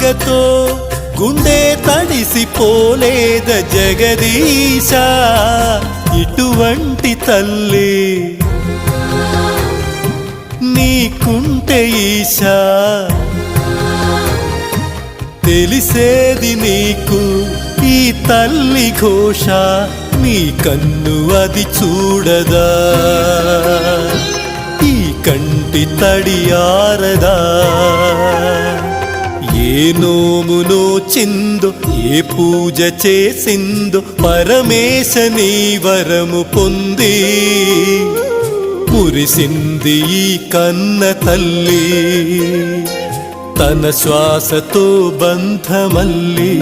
బాధతో గుండె తడిసిపోలేద జగదీశ ఇటువంటి తల్లి నీకుంటే ఈశా తెలిసేది నీకు ఈ తల్లి ఘోష నీ కన్ను అది చూడదా ఈ కంటి తడియారదా ఏ నోమునో చిందో ఏ పూజ చేసిందో పరమేశ నీ వరము పొంది మురిసింది ఈ కన్న తల్లి తన శ్వాసతో బంధమల్లి